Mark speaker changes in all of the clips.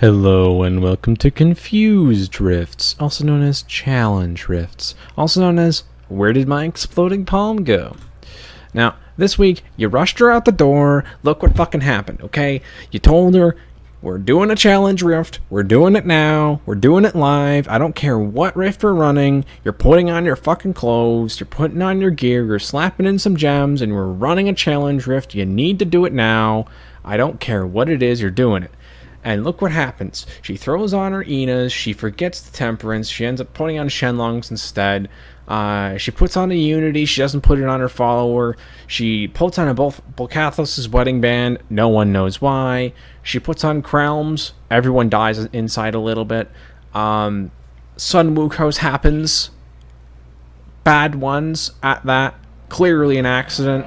Speaker 1: Hello and welcome to Confused Rifts, also known as Challenge Rifts, also known as Where Did My Exploding Palm Go? Now, this week, you rushed her out the door. Look what fucking happened, okay? You told her, we're doing a challenge rift, we're doing it now, we're doing it live, I don't care what rift we're running, you're putting on your fucking clothes, you're putting on your gear, you're slapping in some gems, and we're running a challenge rift, you need to do it now. I don't care what it is, you're doing it. And look what happens. She throws on her Inas, she forgets the Temperance, she ends up putting on Shenlongs instead. She puts on a Unity, she doesn't put it on her follower. She puts on a Bolcathos' wedding band, no one knows why. She puts on Krelms, everyone dies inside a little bit. Sun Wukos happens. Bad ones at that. Clearly an accident.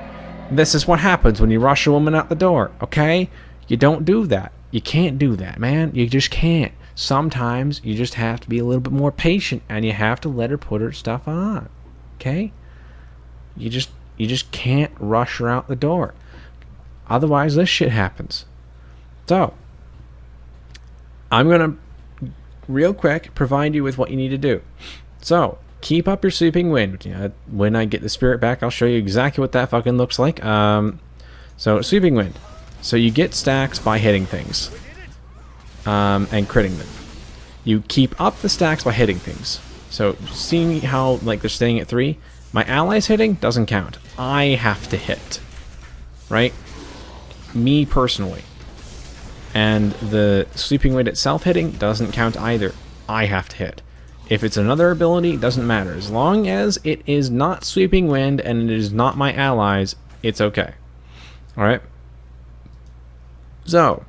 Speaker 1: This is what happens when you rush a woman out the door, okay? You don't do that. You can't do that, man. You just can't. Sometimes you just have to be a little bit more patient and you have to let her put her stuff on. Okay? You just can't rush her out the door. Otherwise this shit happens. So, I'm going to real quick provide you with what you need to do. So, keep up your sweeping wind. When I get the spirit back, I'll show you exactly what that fucking looks like. So, sweeping wind. So you get stacks by hitting things and critting them. You keep up the stacks by hitting things. So seeing how like they're staying at 3, my allies hitting doesn't count. I have to hit, right? Me personally. And the sweeping wind itself hitting doesn't count either. I have to hit. If it's another ability, it doesn't matter. As long as it is not sweeping wind and it is not my allies, it's okay. Alright? So,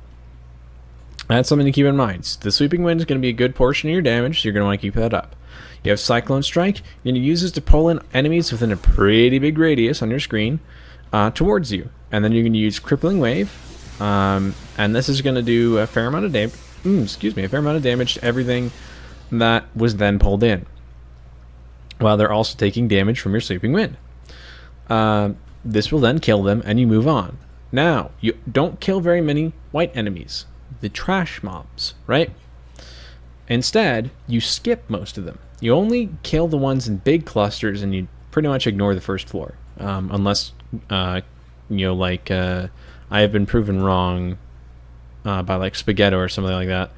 Speaker 1: that's something to keep in mind. The sweeping wind is going to be a good portion of your damage, so you're going to want to keep that up. You have Cyclone Strike. You're going to use this to pull in enemies within a pretty big radius on your screen towards you. And then you're going to use Crippling Wave. And this is going to do a fair amount of damage. A fair amount of damage to everything that was then pulled in, while they're also taking damage from your sweeping wind. This will then kill them, and you move on. Now, you don't kill very many white enemies, the trash mobs, right? Instead, you skip most of them. You only kill the ones in big clusters, and you pretty much ignore the first floor. Unless, I have been proven wrong by, like, Spaghetto or something like that,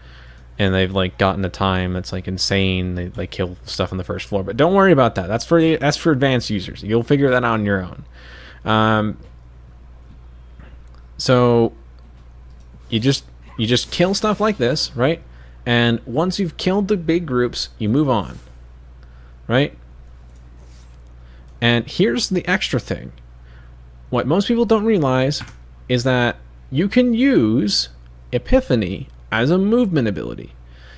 Speaker 1: and they've, like, gotten a time that's, like, insane. They, like, kill stuff on the first floor. But don't worry about that. That's for advanced users. You'll figure that out on your own. So you just kill stuff like this, right? And once you've killed the big groups, you move on, right? And here's the extra thing. What most people don't realize is that you can use Epiphany as a movement ability.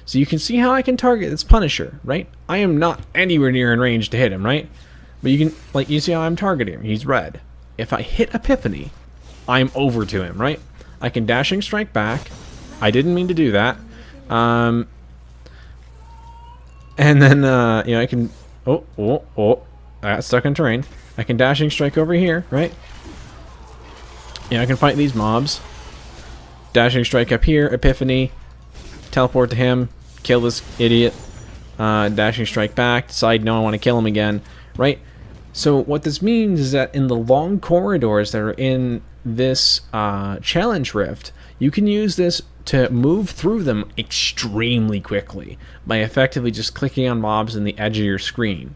Speaker 1: So you can see how I can target this Punisher, right? I am not anywhere near in range to hit him, right? But you can, like, you see how I'm targeting him. He's red. If I hit Epiphany, I'm over to him, right? I can dashing strike back. I didn't mean to do that. And then, I can... I got stuck in terrain. I can dashing strike over here, right? I can fight these mobs. Dashing strike up here, Epiphany. Teleport to him. Kill this idiot. Dashing strike back. Decide, no, I want to kill him again, right? So what this means is that in the long corridors that are in this challenge rift, you can use this to move through them extremely quickly by effectively just clicking on mobs in the edge of your screen.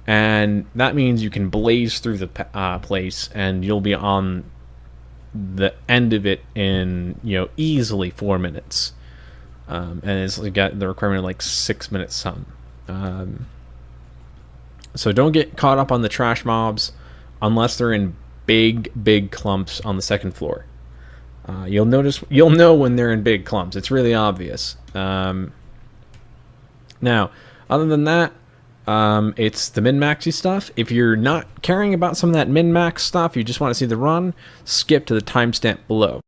Speaker 1: And that means you can blaze through the place and you'll be on the end of it in, easily 4 minutes. And it's got the requirement of like 6 minutes some. So don't get caught up on the trash mobs unless they're in big clumps on the second floor. You'll know when they're in big clumps. It's really obvious. Now, other than that, it's the min-maxy stuff. If you're not caring about some of that min-max stuff, you just want to see the run, skip to the timestamp below.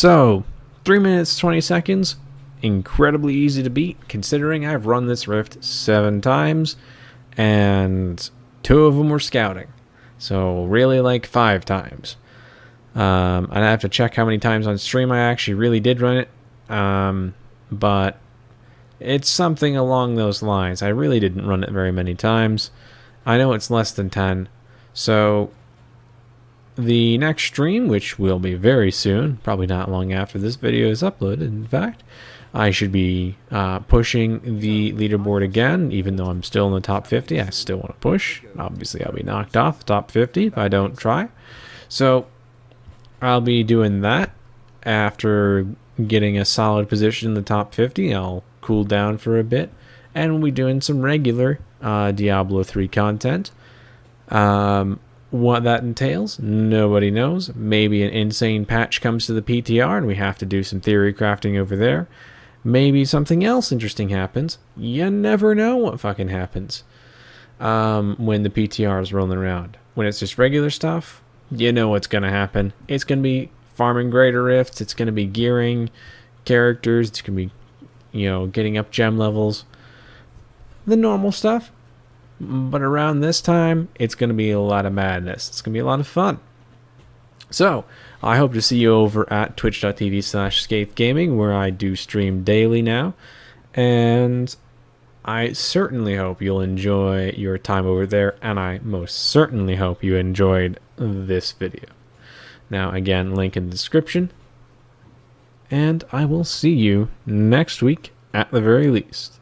Speaker 1: So, 3 minutes 20 seconds, incredibly easy to beat considering I've run this rift 7 times and 2 of them were scouting. So really like 5 times. I'd have to check how many times on stream I actually really did run it. But it's something along those lines. I really didn't run it very many times. I know it's less than 10. So the next stream, which will be very soon, probably not long after this video is uploaded, in fact, I should be pushing the leaderboard again. Even though I'm still in the top 50, I still want to push. Obviously, I'll be knocked off the top 50 if I don't try. So I'll be doing that. After getting a solid position in the top 50, I'll cool down for a bit, and we'll be doing some regular Diablo 3 content. What that entails, nobody knows. Maybe an insane patch comes to the PTR and we have to do some theory crafting over there. Maybe something else interesting happens. You never know what fucking happens when the PTR is rolling around. When it's just regular stuff, you know what's going to happen. It's going to be farming greater rifts. It's going to be gearing characters. It's going to be, you know, getting up gem levels. The normal stuff. But around this time, it's going to be a lot of madness. It's going to be a lot of fun. So, I hope to see you over at twitch.tv/skategaming, where I do stream daily now. And I certainly hope you'll enjoy your time over there, and I most certainly hope you enjoyed this video. Now, again, link in the description. And I will see you next week at the very least.